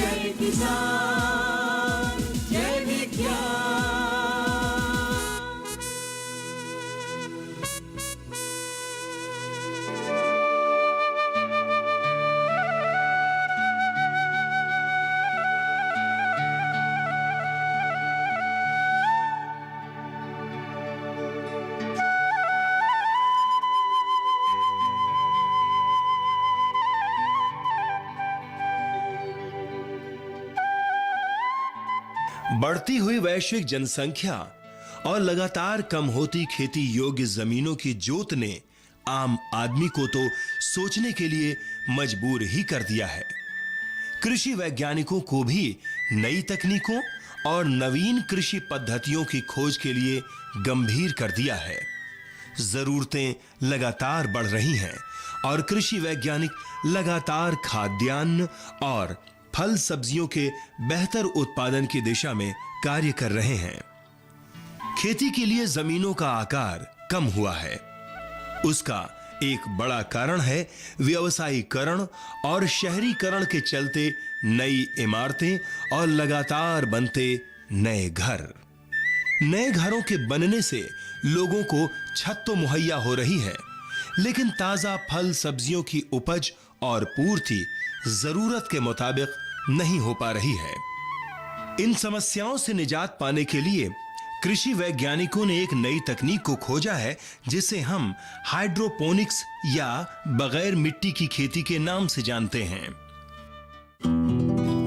जय किसान जय विज्ञान। बढ़ती हुई वैश्विक जनसंख्या और लगातार कम होती खेती योग्य जमीनों की जोत ने आम आदमी को तो सोचने के लिए मजबूर ही कर दिया है। कृषि वैज्ञानिकों को भी नई तकनीकों और नवीन कृषि पद्धतियों की खोज के लिए गंभीर कर दिया है। जरूरतें लगातार बढ़ रही हैं और कृषि वैज्ञानिक लगातार खाद्यान्न और फल सब्जियों के बेहतर उत्पादन की दिशा में कार्य कर रहे हैं। खेती के लिए जमीनों का आकार कम हुआ है। उसका एक बड़ा कारण है व्यवसायीकरण और शहरीकरण के चलते नई इमारतें और लगातार बनते नए घर। नए घरों के बनने से लोगों को छत तो मुहैया हो रही है, लेकिन ताजा फल सब्जियों की उपज और पूर्ति जरूरत के मुताबिक नहीं हो पा रही है। इन समस्याओं से निजात पाने के लिए कृषि वैज्ञानिकों ने एक नई तकनीक को खोजा है, जिसे हम हाइड्रोपोनिक्स या बगैर मिट्टी की खेती के नाम से जानते हैं।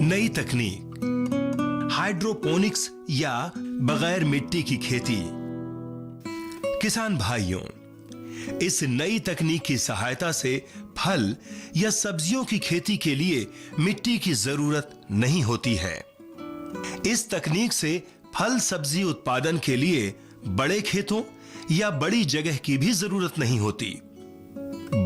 नई तकनीक हाइड्रोपोनिक्स या बगैर मिट्टी की खेती। किसान भाइयों, इस नई तकनीक की सहायता से फल या सब्जियों की खेती के लिए मिट्टी की जरूरत नहीं होती है। इस तकनीक से फल सब्जी उत्पादन के लिए बड़े खेतों या बड़ी जगह की भी जरूरत नहीं होती,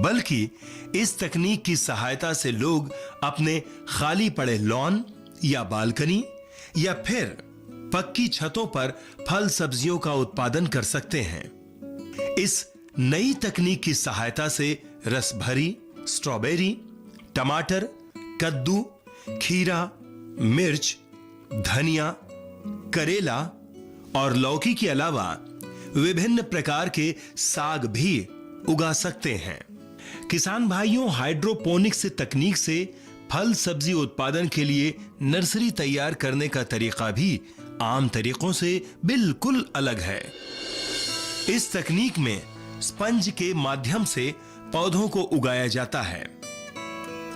बल्कि इस तकनीक की सहायता से लोग अपने खाली पड़े लॉन या बालकनी या फिर पक्की छतों पर फल सब्जियों का उत्पादन कर सकते हैं। इस नई तकनीक की सहायता से रसभरी, स्ट्रॉबेरी, टमाटर, कद्दू, खीरा, मिर्च, धनिया, करेला और लौकी के अलावा विभिन्न प्रकार के साग भी उगा सकते हैं। किसान भाइयों, हाइड्रोपोनिक्स तकनीक से फल सब्जी उत्पादन के लिए नर्सरी तैयार करने का तरीका भी आम तरीकों से बिल्कुल अलग है। इस तकनीक में स्पंज के माध्यम से पौधों को उगाया जाता है।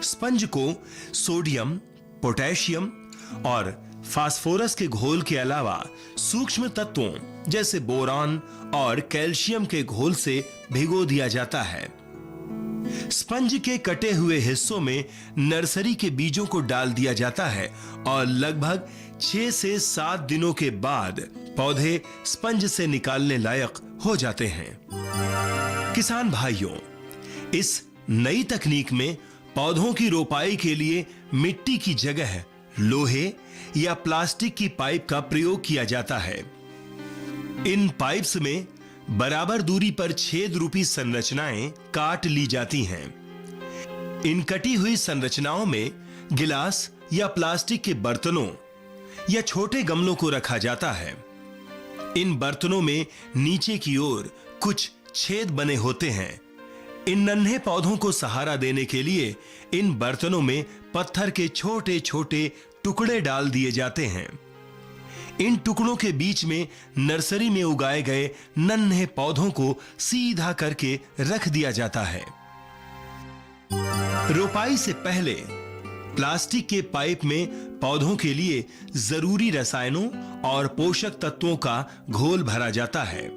स्पंज को सोडियम, पोटेशियम और फास्फोरस के घोल के अलावा सूक्ष्म तत्वों जैसे बोरान और कैल्शियम के घोल से भिगो दिया जाता है। स्पंज के कटे हुए हिस्सों में नर्सरी के बीजों को डाल दिया जाता है और लगभग 6 से 7 दिनों के बाद पौधे स्पंज से निकालने लायक हो जाते हैं। किसान भाइयों, इस नई तकनीक में पौधों की रोपाई के लिए मिट्टी की जगह लोहे या प्लास्टिक की पाइप का प्रयोग किया जाता है। इन पाइप्स में बराबर दूरी पर छेद रूपी संरचनाएं काट ली जाती हैं। इन कटी हुई संरचनाओं में गिलास या प्लास्टिक के बर्तनों या छोटे गमलों को रखा जाता है। इन बर्तनों में नीचे की ओर कुछ छेद बने होते हैं। इन नन्हे पौधों को सहारा देने के लिए इन बर्तनों में पत्थर के छोटे छोटे टुकड़े डाल दिए जाते हैं। इन टुकड़ों के बीच में नर्सरी में उगाए गए नन्हे पौधों को सीधा करके रख दिया जाता है। रोपाई से पहले प्लास्टिक के पाइप में पौधों के लिए जरूरी रसायनों और पोषक तत्वों का घोल भरा जाता है।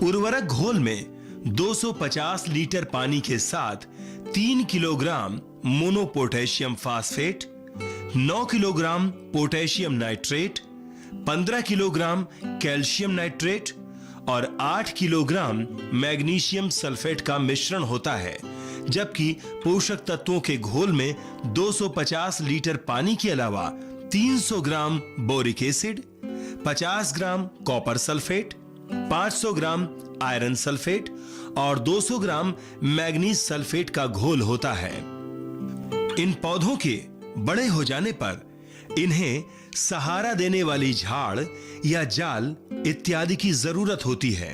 उर्वरक घोल में 250 लीटर पानी के साथ 3 kilogram monopotassium phosphate, 9 kilogram potassium nitrate, 15 kilogram calcium nitrate और 8 किलोग्राम मैग्नीशियम सल्फेट का मिश्रण होता है, जबकि पोषक तत्वों के घोल में 250 लीटर पानी के अलावा 300 gram boric acid, 50 gram copper sulphate, 500 gram iron sulphate और 200 ग्राम मैग्नीज सल्फेट का घोल होता है। इन पौधों के बड़े हो जाने पर इन्हें सहारा देने वाली झाड़ या जाल इत्यादि की जरूरत होती है।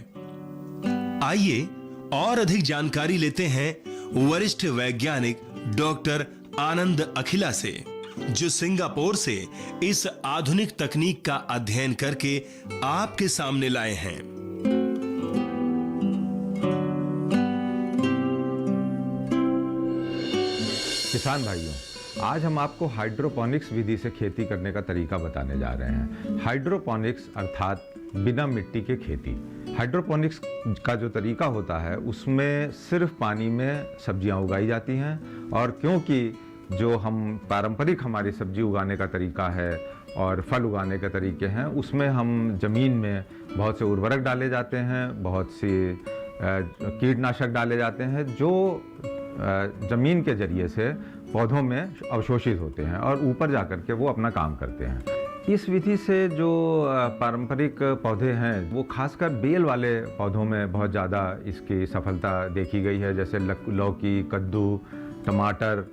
आइए और अधिक जानकारी लेते हैं वरिष्ठ वैज्ञानिक डॉक्टर आनंद अखिला से, जो सिंगापुर से इस आधुनिक तकनीक का अध्ययन करके आपके सामने लाए हैं। किसान भाइयों, आज हम आपको हाइड्रोपोनिक्स विधि से खेती करने का तरीका बताने जा रहे हैं। हाइड्रोपोनिक्स अर्थात बिना मिट्टी के खेती। हाइड्रोपोनिक्स का जो तरीका होता है उसमें सिर्फ पानी में सब्जियां उगाई जाती हैं, और क्योंकि जो हम पारंपरिक हमारी सब्जी उगाने का तरीका है और फल उगाने के तरीके हैं, उसमें हम ज़मीन में बहुत से उर्वरक डाले जाते हैं, बहुत सी कीटनाशक डाले जाते हैं जो ज़मीन के जरिए से पौधों में अवशोषित होते हैं और ऊपर जाकर के वो अपना काम करते हैं। इस विधि से जो पारंपरिक पौधे हैं वो खासकर बेल वाले पौधों में बहुत ज़्यादा इसकी सफलता देखी गई है, जैसे लौकी, कद्दू, टमाटर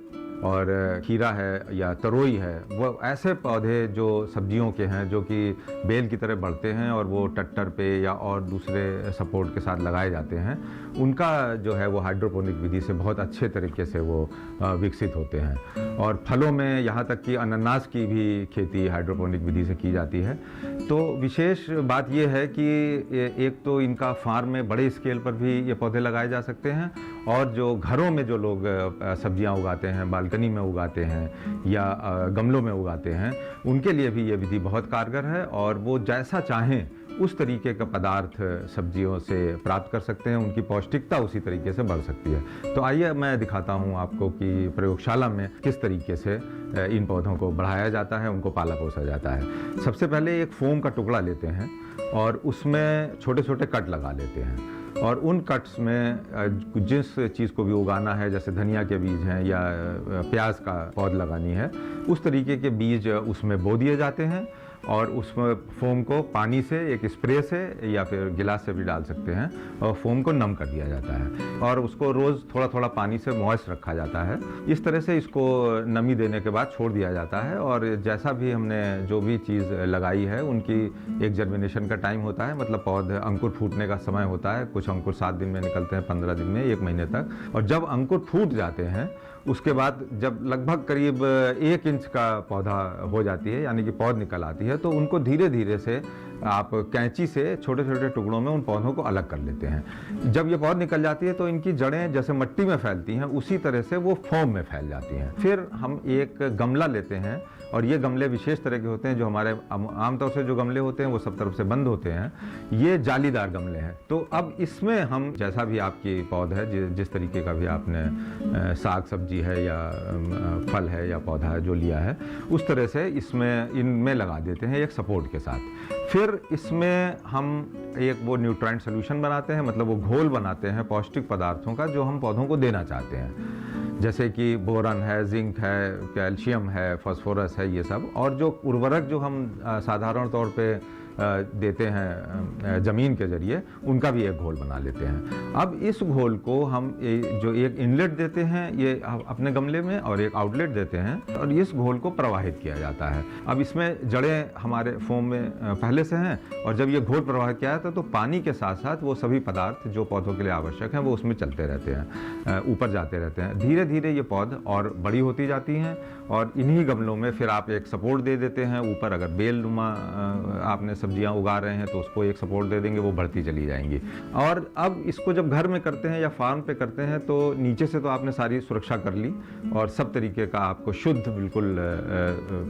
और खीरा है या तरोई है। वो ऐसे पौधे जो सब्जियों के हैं जो कि बेल की तरह बढ़ते हैं और वो टट्टर पे या और दूसरे सपोर्ट के साथ लगाए जाते हैं, उनका जो है वो हाइड्रोपोनिक विधि से बहुत अच्छे तरीके से वो विकसित होते हैं। और फलों में यहाँ तक कि अनानास की भी खेती हाइड्रोपोनिक विधि से की जाती है। तो विशेष बात ये है कि एक तो इनका फार्म में बड़े स्केल पर भी ये पौधे लगाए जा सकते हैं, और जो घरों में जो लोग सब्जियां उगाते हैं, बालकनी में उगाते हैं या गमलों में उगाते हैं, उनके लिए भी ये विधि बहुत कारगर है और वो जैसा चाहें उस तरीके का पदार्थ सब्जियों से प्राप्त कर सकते हैं। उनकी पौष्टिकता उसी तरीके से बढ़ सकती है। तो आइए मैं दिखाता हूं आपको कि प्रयोगशाला में किस तरीके से इन पौधों को बढ़ाया जाता है, उनको पाला पोसा जाता है। सबसे पहले एक फोम का टुकड़ा लेते हैं और उसमें छोटे छोटे कट लगा लेते हैं, और उन कट्स में जिस चीज़ को भी उगाना है, जैसे धनिया के बीज हैं या प्याज का पौध लगानी है, उस तरीके के बीज उसमें बो दिए जाते हैं, और उसमें फोम को पानी से एक स्प्रे से या फिर गिलास से भी डाल सकते हैं, और फोम को नम कर दिया जाता है और उसको रोज़ थोड़ा थोड़ा पानी से मॉइस्ट रखा जाता है। इस तरह से इसको नमी देने के बाद छोड़ दिया जाता है, और जैसा भी हमने जो भी चीज़ लगाई है उनकी एक जर्मिनेशन का टाइम होता है, मतलब पौधे अंकुर फूटने का समय होता है। कुछ अंकुर 7 दिन में निकलते हैं, 15 दिन में, 1 महीने तक। और जब अंकुर फूट जाते हैं उसके बाद जब लगभग करीब 1 इंच का पौधा हो जाती है, यानी कि पौध निकल आती है, तो उनको धीरे धीरे से आप कैंची से छोटे छोटे टुकड़ों में उन पौधों को अलग कर लेते हैं। जब ये पौध निकल जाती है तो इनकी जड़ें जैसे मिट्टी में फैलती हैं, उसी तरह से वो फोम में फैल जाती हैं। फिर हम एक गमला लेते हैं, और ये गमले विशेष तरह के होते हैं। जो हमारे आमतौर से जो गमले होते हैं वो सब तरफ से बंद होते हैं, ये जालीदार गमले हैं। तो अब इसमें हम जैसा भी आपकी पौध है, जिस तरीके का भी आपने साग सब्जी है या फल है या पौधा है जो लिया है, उस तरह से इनमें लगा देते हैं एक सपोर्ट के साथ। फिर इसमें हम एक वो न्यूट्राइंट सोल्यूशन बनाते हैं, मतलब वो घोल बनाते हैं पौष्टिक पदार्थों का जो हम पौधों को देना चाहते हैं, जैसे कि बोरन है, जिंक है, कैल्शियम है, फास्फोरस है, ये सब। और जो उर्वरक जो हम साधारण तौर पे देते हैं ज़मीन के जरिए, उनका भी एक घोल बना लेते हैं। अब इस घोल को हम जो एक इनलेट देते हैं ये अपने गमले में, और एक आउटलेट देते हैं, और इस घोल को प्रवाहित किया जाता है। अब इसमें जड़ें हमारे फोम में पहले से हैं, और जब ये घोल प्रवाहित किया जाता है तो पानी के साथ साथ वो सभी पदार्थ जो पौधों के लिए आवश्यक हैं वो उसमें चलते रहते हैं, ऊपर जाते रहते हैं। धीरे धीरे ये पौध और बड़ी होती जाती हैं, और इन्हीं गमलों में फिर आप एक सपोर्ट दे देते हैं ऊपर। अगर बेलनुमा आपने सब्जियां उगा रहे हैं तो उसको एक सपोर्ट दे देंगे, वो बढ़ती चली जाएंगी। और अब इसको जब घर में करते हैं या फार्म पे करते हैं तो नीचे से तो आपने सारी सुरक्षा कर ली, और सब तरीके का आपको शुद्ध बिल्कुल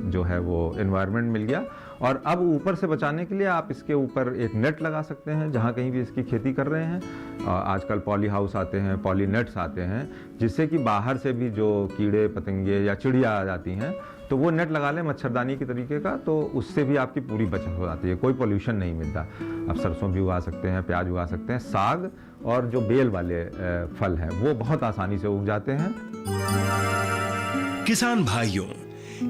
जो है वो एनवायरनमेंट मिल गया। और अब ऊपर से बचाने के लिए आप इसके ऊपर एक नेट लगा सकते हैं जहाँ कहीं भी इसकी खेती कर रहे हैं। आजकल पॉली हाउस आते हैं, पॉली नेट्स आते हैं, जिससे कि बाहर से भी जो कीड़े पतंगे या चिड़िया आ जाती हैं तो वो नेट लगा लें मच्छरदानी के तरीके का, तो उससे भी आपकी पूरी बचत हो जाती है, कोई पोल्यूशन नहीं मिलता। आप सरसों भी उगा सकते हैं, प्याज उगा सकते हैं, साग और जो बेल वाले फल हैं वो बहुत आसानी से उग जाते हैं। किसान भाइयों,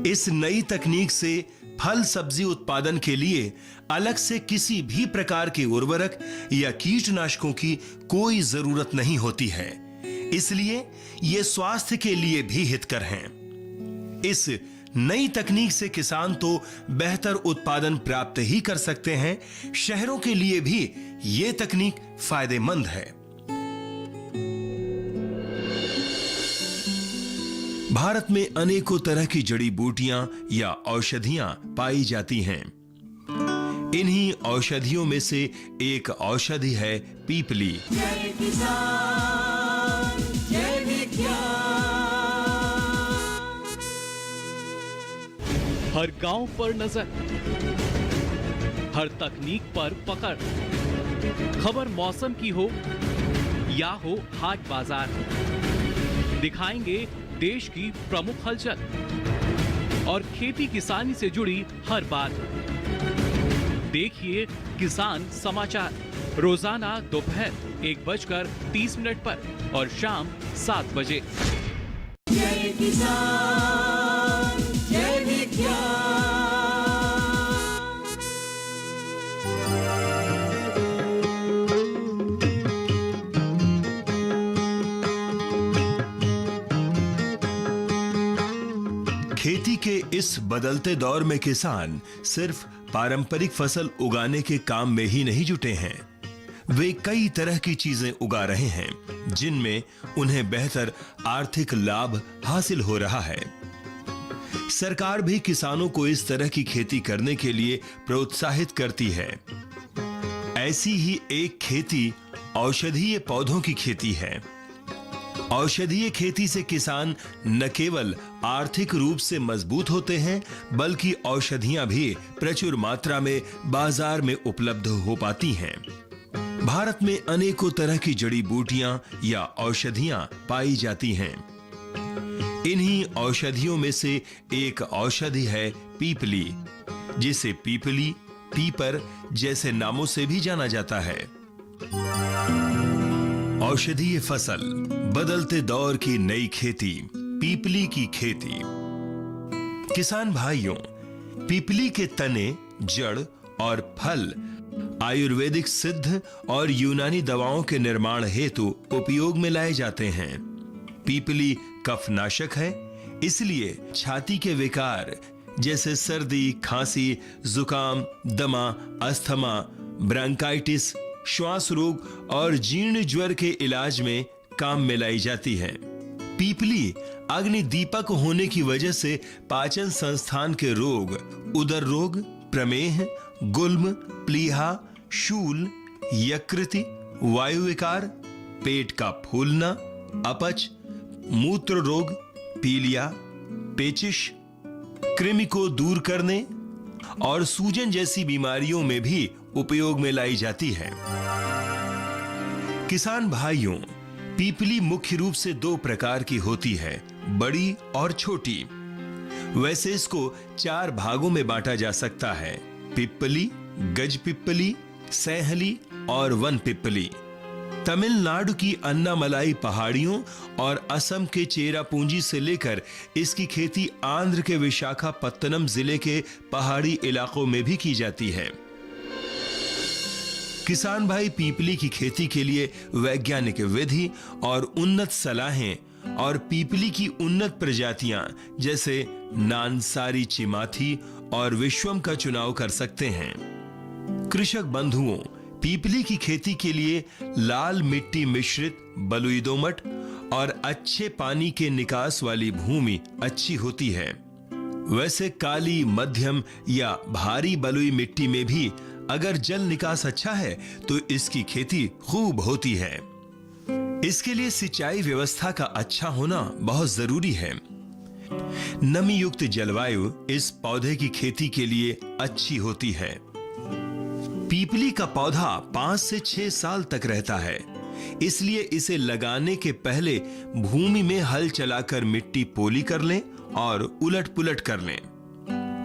इस नई तकनीक से फल सब्जी उत्पादन के लिए अलग से किसी भी प्रकार के उर्वरक या कीटनाशकों की कोई जरूरत नहीं होती है, इसलिए ये स्वास्थ्य के लिए भी हितकर हैं। इस नई तकनीक से किसान तो बेहतर उत्पादन प्राप्त ही कर सकते हैं, शहरों के लिए भी ये तकनीक फायदेमंद है। भारत में अनेकों तरह की जड़ी बूटियां या औषधियां पाई जाती हैं। इन्हीं औषधियों में से एक औषधि है पीपली। जय किसान जय विज्ञान। हर गांव पर नजर, हर तकनीक पर पकड़, खबर मौसम की हो या हो हाट बाजार, दिखाएंगे देश की प्रमुख हलचल और खेती किसानी से जुड़ी हर बात। देखिए किसान समाचार रोजाना दोपहर 1:30 पर और शाम 7 बजे। जय किसान जय विज्ञान। खेती के इस बदलते दौर में किसान सिर्फ पारंपरिक फसल उगाने के काम में ही नहीं जुटे हैं, वे कई तरह की चीजें उगा रहे हैं जिनमें उन्हें बेहतर आर्थिक लाभ हासिल हो रहा है। सरकार भी किसानों को इस तरह की खेती करने के लिए प्रोत्साहित करती है। ऐसी ही एक खेती औषधीय पौधों की खेती है। औषधीय खेती से किसान न केवल आर्थिक रूप से मजबूत होते हैं, बल्कि औषधियां भी प्रचुर मात्रा में बाजार में उपलब्ध हो पाती हैं। भारत में अनेकों तरह की जड़ी बूटियां या औषधियां पाई जाती हैं। इन्हीं औषधियों में से एक औषधि है पीपली, जिसे पीपली, पीपर जैसे नामों से भी जाना जाता है। औषधीय फसल, बदलते दौर की नई खेती, पीपली की खेती। किसान भाइयों, पीपली के तने, जड़ और फल आयुर्वेदिक सिद्ध और यूनानी दवाओं के निर्माण हेतु उपयोग में लाए जाते हैं। पीपली कफनाशक है, इसलिए छाती के विकार जैसे सर्दी, खांसी, जुकाम, दमा, अस्थमा, ब्रोंकाइटिस, श्वास रोग और जीर्ण ज्वर के इलाज में काम में लाई जाती है। पीपली अग्नि दीपक होने की वजह से पाचन संस्थान के रोग, उदर रोग, प्रमेह, गुल्म, प्लीहा, शूल, यकृति, वायु विकार, पेट का फूलना, अपच, मूत्र रोग, पीलिया, पेचिश, कृमि को दूर करने और सूजन जैसी बीमारियों में भी उपयोग में लाई जाती है। किसान भाइयों, पीपली मुख्य रूप से 2 प्रकार की होती है, बड़ी और छोटी। वैसे इसको 4 भागों में बांटा जा सकता है: पिप्पली, गज पिप्पली, सैहली और वन पिप्पली। तमिलनाडु की अन्नामलाई पहाड़ियों और असम के चेरापूंजी से लेकर इसकी खेती आंध्र के विशाखापत्तनम जिले के पहाड़ी इलाकों में भी की जाती है। किसान भाई पीपली की खेती के लिए वैज्ञानिक विधि और उन्नत सलाहें और पीपली की उन्नत प्रजातियां जैसे नानसारी चिमाथी और विश्वम का चुनाव कर सकते हैं। कृषक बंधुओं, पीपली की खेती के लिए लाल मिट्टी मिश्रित बलुई दोमट और अच्छे पानी के निकास वाली भूमि अच्छी होती है। वैसे काली, मध्यम या भारी बलुई मिट्टी में भी अगर जल निकास अच्छा है तो इसकी खेती खूब होती है। इसके लिए सिंचाई व्यवस्था का अच्छा होना बहुत जरूरी है। नमी युक्त जलवायु इस पौधे की खेती के लिए अच्छी होती है। पीपली का पौधा 5 से 6 साल तक रहता है, इसलिए इसे लगाने के पहले भूमि में हल चलाकर मिट्टी पोली कर लें और उलट पुलट कर लें।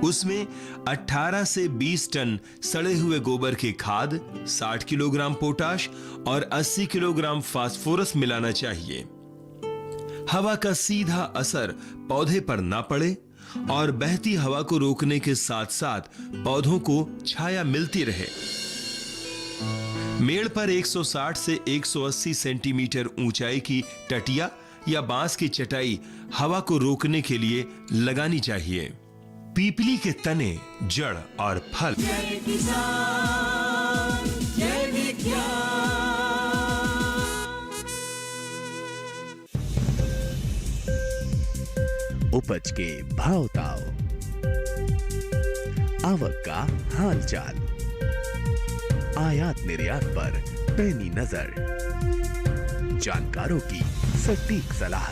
उसमें 18 से 20 टन सड़े हुए गोबर की खाद, 60 किलोग्राम पोटाश और 80 किलोग्राम फास्फोरस मिलाना चाहिए। हवा का सीधा असर पौधे पर ना पड़े और बहती हवा को रोकने के साथ साथ पौधों को छाया मिलती रहे। मेड़ पर 160 से 180 सेंटीमीटर ऊंचाई की टटिया या बांस की चटाई हवा को रोकने के लिए लगानी चाहिए। पीपली के तने, जड़ और फल। जय किसान जय विज्ञान। उपज के भाव ताव, आवक का हाल चाल, आयात निर्यात पर पैनी नजर, जानकारों की सटीक सलाह,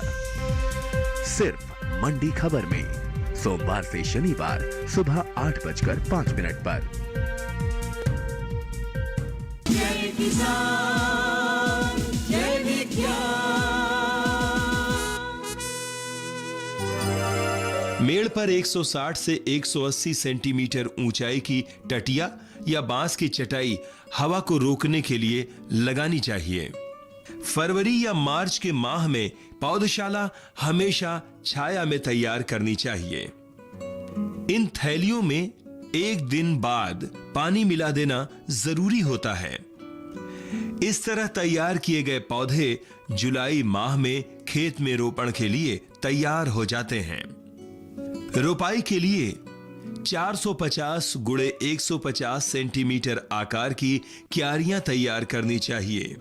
सिर्फ मंडी खबर में सोमवार से शनिवार सुबह 8:05 पर। जय किसान जय विज्ञान। मेड़ पर 160 से 180 सेंटीमीटर ऊंचाई की टटिया या बांस की चटाई हवा को रोकने के लिए लगानी चाहिए। फरवरी या मार्च के माह में पौधशाला हमेशा छाया में तैयार करनी चाहिए। इन थैलियों में एक दिन बाद पानी मिला देना जरूरी होता है। इस तरह तैयार किए गए पौधे जुलाई माह में खेत में रोपण के लिए तैयार हो जाते हैं। रोपाई के लिए 450 गुणे 150 सेंटीमीटर आकार की क्यारियां तैयार करनी चाहिए।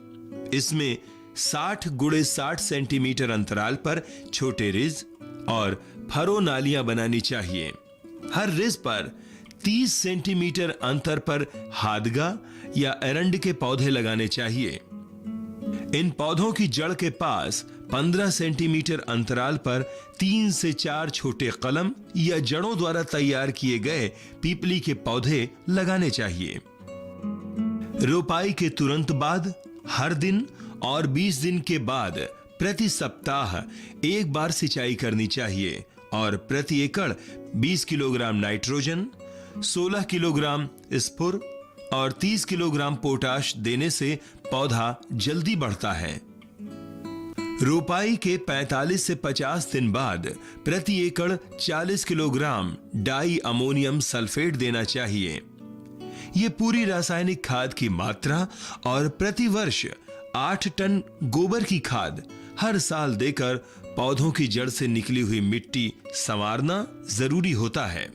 इसमें 60 गुणे 60 सेंटीमीटर अंतराल पर छोटे रिज और फरो नालियां बनानी चाहिए। हर रिज पर 30 सेंटीमीटर अंतर पर हादगा या एरंड के पौधे लगाने चाहिए। इन पौधों की जड़ के पास 15 सेंटीमीटर अंतराल पर 3 से 4 छोटे कलम या जड़ों द्वारा तैयार किए गए पीपली के पौधे लगाने चाहिए। रोपाई के तुरंत बाद, हर दिन और 20 दिन के बाद प्रति सप्ताह एक बार सिंचाई करनी चाहिए और प्रति एकड़ 20 किलोग्राम नाइट्रोजन, 16 किलोग्राम स्फुर और 30 किलोग्राम पोटाश देने से पौधा जल्दी बढ़ता है। रोपाई के 45 से 50 दिन बाद प्रति एकड़ 40 किलोग्राम डाई अमोनियम सल्फेट देना चाहिए। यह पूरी रासायनिक खाद की मात्रा और प्रति वर्ष 8 टन गोबर की खाद हर साल देकर पौधों की जड़ से निकली हुई मिट्टी संवारना जरूरी होता है।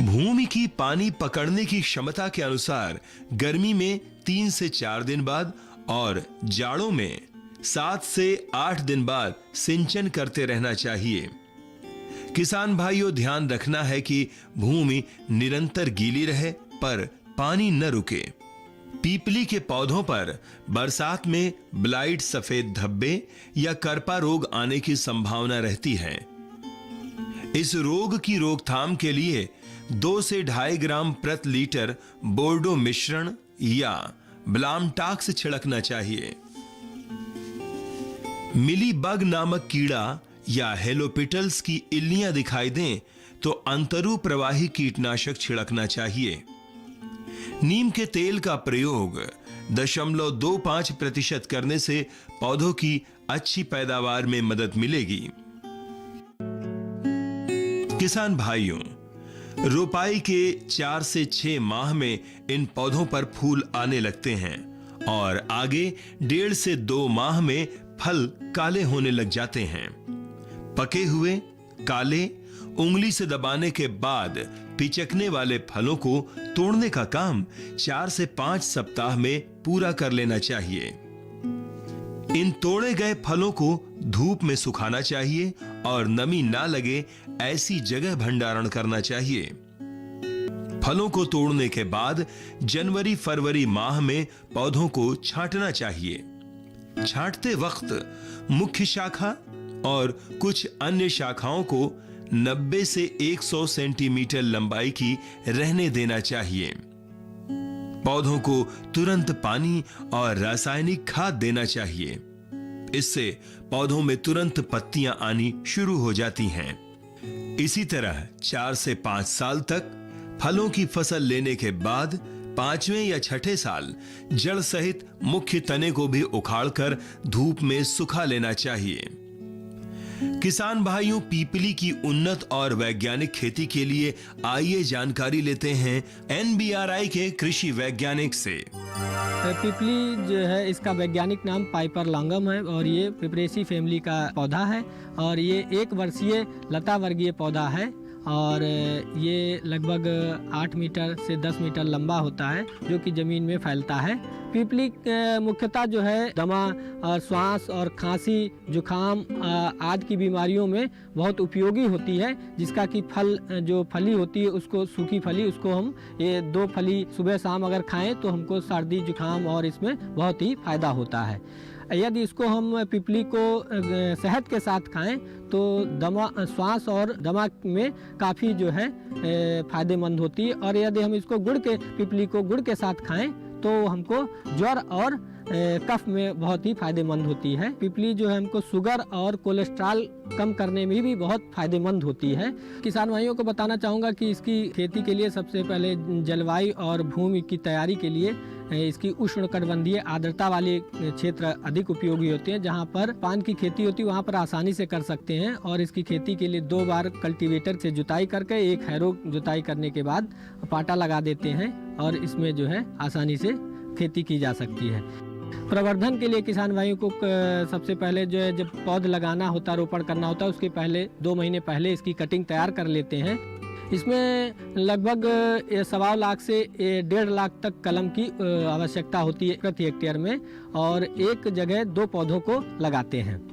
भूमि की पानी पकड़ने की क्षमता के अनुसार गर्मी में 3 से 4 दिन बाद और जाड़ों में 7 से 8 दिन बाद सिंचन करते रहना चाहिए। किसान भाइयों, ध्यान रखना है कि भूमि निरंतर गीली रहे पर पानी न रुके। पीपली के पौधों पर बरसात में ब्लाइट, सफेद धब्बे या करपा रोग आने की संभावना रहती है। इस रोग की रोकथाम के लिए 2 से 2.5 ग्राम प्रति लीटर बोर्डो मिश्रण या ब्लामटाक्स छिड़कना चाहिए। मिली बग नामक कीड़ा या हेलोपिटल्स की इल्लियां दिखाई दें तो अंतरु प्रवाही कीटनाशक छिड़कना चाहिए। नीम के तेल का प्रयोग 0.25% करने से पौधों की अच्छी पैदावार में मदद मिलेगी। किसान भाइयों, रोपाई के 4 से 6 माह में इन पौधों पर फूल आने लगते हैं और आगे 1.5 से 2 माह में फल काले होने लग जाते हैं। पके हुए काले उंगली से दबाने के बाद पिचकने वाले फलों को तोड़ने का काम 4 से 5 सप्ताह में पूरा कर लेना चाहिए। इन तोड़े गए फलों को धूप में सुखाना चाहिए और नमी ना लगे ऐसी जगह भंडारण करना चाहिए। फलों को तोड़ने के बाद जनवरी-फरवरी माह में पौधों को छांटना चाहिए। छांटते वक्त मुख्य शाखा और कुछ अन्य शाखाओं को 90 से 100 सेंटीमीटर लंबाई की रहने देना चाहिए। पौधों को तुरंत पानी और रासायनिक खाद देना चाहिए। इससे पौधों में तुरंत पत्तियां आनी शुरू हो जाती हैं। इसी तरह 4 से 5 साल तक फलों की फसल लेने के बाद 5वें या 6ठे साल जड़ सहित मुख्य तने को भी उखाड़कर धूप में सुखा लेना चाहिए। किसान भाइयों, पीपली की उन्नत और वैज्ञानिक खेती के लिए आइए जानकारी लेते हैं NBRI के कृषि वैज्ञानिक से। पिपली जो है इसका वैज्ञानिक नाम पाइपर लॉन्गम है और ये पिपरेसी फैमिली का पौधा है और ये 1 वर्षीय लता वर्गीय पौधा है और ये लगभग 8 मीटर से 10 मीटर लंबा होता है जो कि ज़मीन में फैलता है। पीपली मुख्यतः जो है दमा और श्वास और खांसी, जुखाम आदि की बीमारियों में बहुत उपयोगी होती है, जिसका कि जो फली होती है उसको, सूखी फली, उसको हम ये 2 फली सुबह शाम अगर खाएं तो हमको सर्दी जुखाम और इसमें बहुत ही फायदा होता है। यदि इसको हम पिपली को शहद के साथ खाएं तो श्वास और दमा में काफ़ी जो है फ़ायदेमंद होती है और यदि हम इसको पिपली को गुड़ के साथ खाएं तो हमको ज्वर और कफ में बहुत ही फायदेमंद होती है। पिपली जो है हमको शुगर और कोलेस्ट्रॉल कम करने में भी बहुत फायदेमंद होती है। किसान भाइयों को बताना चाहूँगा कि इसकी खेती के लिए सबसे पहले जलवायु और भूमि की तैयारी के लिए इसकी उष्णकटिबंधीय आर्द्रता वाले क्षेत्र अधिक उपयोगी होते हैं। जहाँ पर पान की खेती होती है वहाँ पर आसानी से कर सकते हैं और इसकी खेती के लिए 2 बार कल्टीवेटर से जुताई करके 1 हैरो जुताई करने के बाद पाटा लगा देते हैं और इसमें जो है आसानी से खेती की जा सकती है। प्रवर्धन के लिए किसान भाइयों को सबसे पहले जो है जब पौध लगाना होता, रोपण करना होता है, उसके पहले 2 महीने पहले इसकी कटिंग तैयार कर लेते हैं। इसमें लगभग 1.25 लाख से 1.5 लाख तक कलम की आवश्यकता होती है प्रति हेक्टेयर में और एक जगह 2 पौधों को लगाते हैं।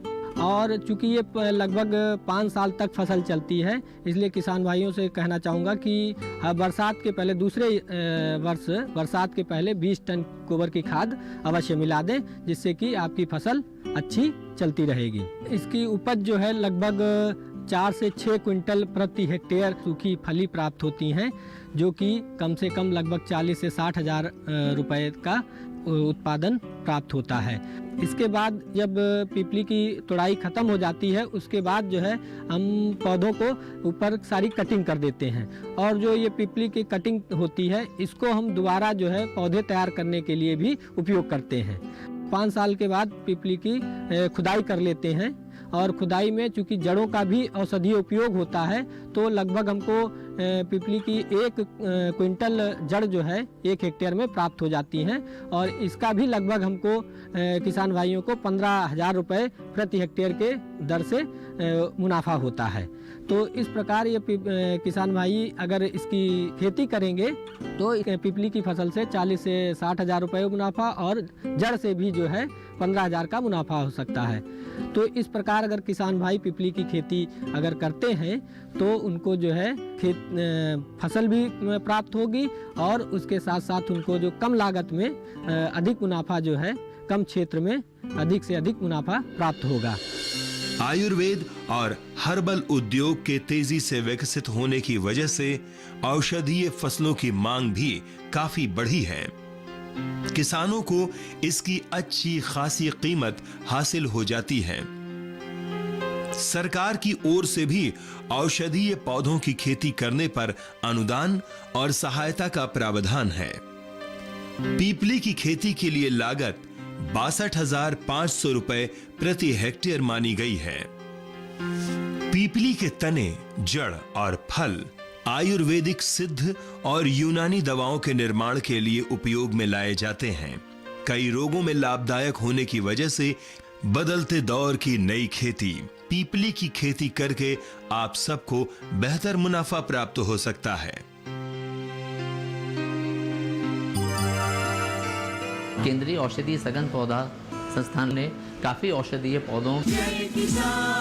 और चूंकि ये लगभग 5 साल तक फसल चलती है, इसलिए किसान भाइयों से कहना चाहूँगा कि बरसात के पहले दूसरे वर्ष बरसात के पहले 20 टन गोबर की खाद अवश्य मिला दें, जिससे कि आपकी फसल अच्छी चलती रहेगी। इसकी उपज जो है लगभग 4 से 6 क्विंटल प्रति हेक्टेयर सूखी फली प्राप्त होती हैं, जो कि कम से कम लगभग 40 से 60 हज़ार रुपये का उत्पादन प्राप्त होता है। इसके बाद जब पिपली की तोड़ाई ख़त्म हो जाती है उसके बाद जो है हम पौधों को ऊपर सारी कटिंग कर देते हैं और जो ये पिपली की कटिंग होती है इसको हम दोबारा जो है पौधे तैयार करने के लिए भी उपयोग करते हैं। 5 साल के बाद पिपली की खुदाई कर लेते हैं और खुदाई में चूंकि जड़ों का भी औषधीय उपयोग होता है तो लगभग हमको पिपली की 1 क्विंटल जड़ जो है 1 हेक्टेयर में प्राप्त हो जाती हैं और इसका भी लगभग हमको किसान भाइयों को 15,000 रुपये प्रति हेक्टेयर के दर से मुनाफा होता है। तो इस प्रकार ये किसान भाई अगर इसकी खेती करेंगे तो पिपली की फसल से 40 से 60 हज़ार रुपये मुनाफा और जड़ से भी जो है 15,000 का मुनाफा हो सकता है। तो इस प्रकार अगर किसान भाई पिपली की खेती अगर करते हैं तो उनको जो है फसल भी प्राप्त होगी और उसके साथ साथ उनको जो कम लागत में अधिक मुनाफा जो है कम क्षेत्र में अधिक से अधिक मुनाफा प्राप्त होगा। आयुर्वेद और हर्बल उद्योग के तेजी से विकसित होने की वजह से औषधीय फसलों की मांग भी काफी बढ़ी है। किसानों को इसकी अच्छी खासी कीमत हासिल हो जाती है। सरकार की ओर से भी औषधीय पौधों की खेती करने पर अनुदान और सहायता का प्रावधान है। पीपली की खेती के लिए लागत 62,500 रुपए प्रति हेक्टेयर मानी गई है। पीपली के तने, जड़ और फल आयुर्वेदिक, सिद्ध और यूनानी दवाओं के निर्माण के लिए उपयोग में लाए जाते हैं। कई रोगों में लाभदायक होने की वजह से बदलते दौर की नई खेती पीपली की खेती करके आप सबको बेहतर मुनाफा प्राप्त हो सकता है। केंद्रीय औषधीय सघन पौधा संस्थान ने काफी औषधीय पौधों जय किसान।